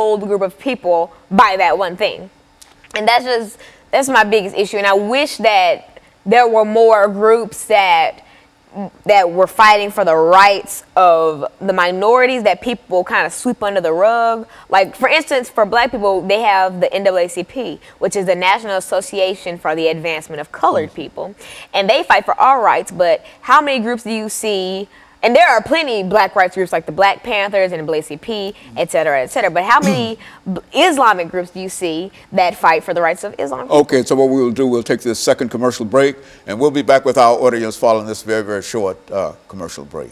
whole group of people by that one thing. And that's my biggest issue. And I wish that there were more groups that were fighting for the rights of the minorities that people kind of sweep under the rug. Like, for instance, for black people, they have the NAACP, which is the National Association for the Advancement of Colored People. And they fight for our rights, but how many groups do you see? And there are plenty black rights groups like the Black Panthers and the NAACP, et cetera, et cetera. But how many Islamic groups do you see that fight for the rights of Islam? Okay, so what we will do, we'll take this second commercial break, and we'll be back with our audience following this very, very short commercial break.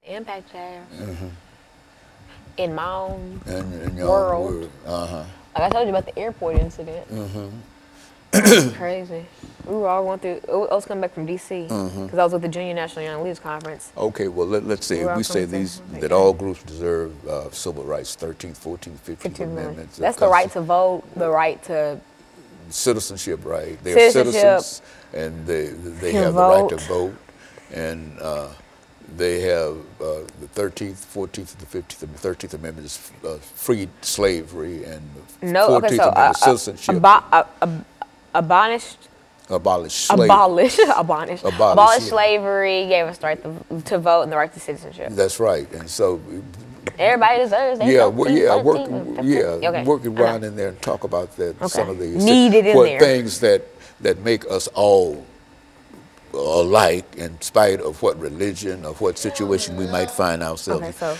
Impact tariffs. In my own world. Like I told you about the airport incident. Crazy. We were all going through, I was coming back from D.C. because I was with the Junior National Young Leaders Conference. Okay, well, let's say, we say that all groups deserve civil rights, 13th, 14th, 15th Amendments. That's the right to vote, the right to... Citizenship, right. They're citizens, and they have the right to vote. And they have the 13th, 14th, and the 15th. The 13th Amendment is freed slavery, and the 14th Amendment is citizenship. Abolished slavery, gave us the right to vote and the right to citizenship. That's right, and so everybody deserves that. Work around in there and talk about that. Some of the things that make us all alike, in spite of what religion or what situation we might find ourselves. Okay, so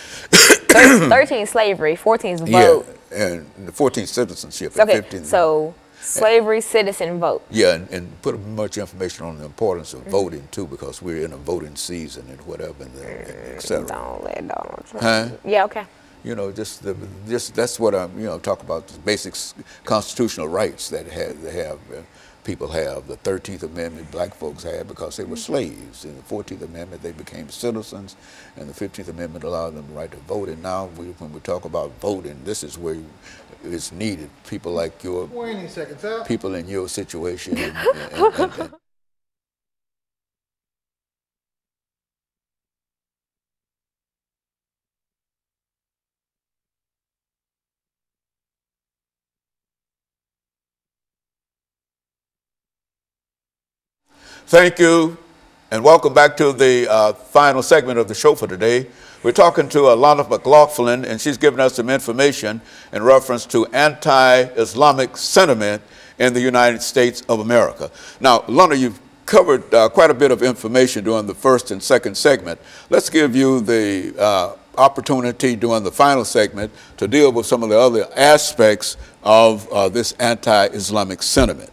13 slavery, 14 vote. Yeah, and the 14 citizenship. Okay, 15 so slavery, citizen, vote. Yeah, and put much information on the importance of voting too, because we're in a voting season and whatever, and et cetera. Don't let Donald Trump. Huh? Yeah, okay. You know, just that's what I'm, talk about, the basic constitutional rights that people have. The 13th Amendment black folks had because they were slaves. In the 14th Amendment, they became citizens, and the 15th Amendment allowed them the right to vote. And now, when we talk about voting, this is where it's needed. People like your, people in your situation. And thank you, and welcome back to the final segment of the show for today. We're talking to Alana McLaughlin, and she's giving us some information in reference to anti-Islamic sentiment in the United States of America. Now, Alana, you've covered quite a bit of information during the first and second segment. Let's give you the opportunity during the final segment to deal with some of the other aspects of this anti-Islamic sentiment.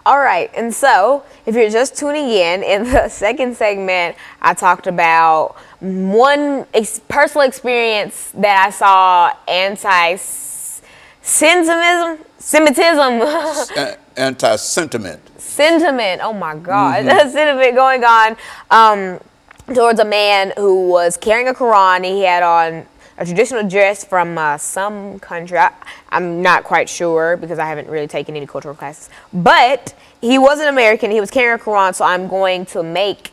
All right, and so if you're just tuning in the second segment, I talked about one personal experience that I saw anti-Semitism. Sentiment, oh my God. Sentiment going on towards a man who was carrying a Quran. He had on a traditional dress from some country. I'm not quite sure because I haven't really taken any cultural classes. But he wasn't American. He was carrying a Quran, so I'm going to make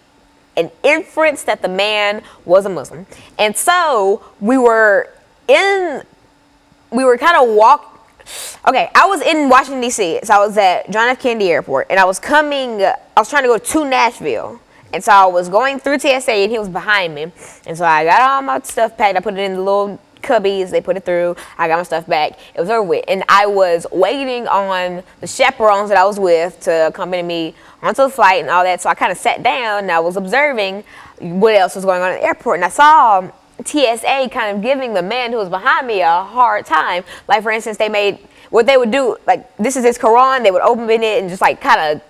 an inference that the man was a Muslim. And so we were kind of okay, I was in Washington, D.C., so I was at John F. Kennedy Airport, and I was trying to go to Nashville. And so I was going through TSA, and he was behind me. And so I got all my stuff packed. I put it in the little cubbies. They put it through. I got my stuff back. It was over with. And I was waiting on the chaperones that I was with to accompany me onto the flight and all that. So I kind of sat down, and I was observing what else was going on at the airport. And I saw TSA kind of giving the man who was behind me a hard time. Like, for instance, what they would do, like, this is his Quran. They would open it and just, like, kind of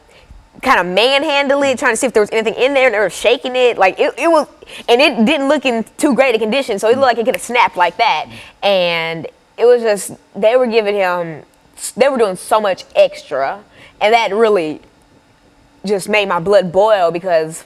manhandle it, trying to see if there was anything in there, and they were shaking it. Like, it was, and it didn't look in too great a condition, so it looked like it could have snapped like that. And it was just, they were doing so much extra, and that really just made my blood boil, because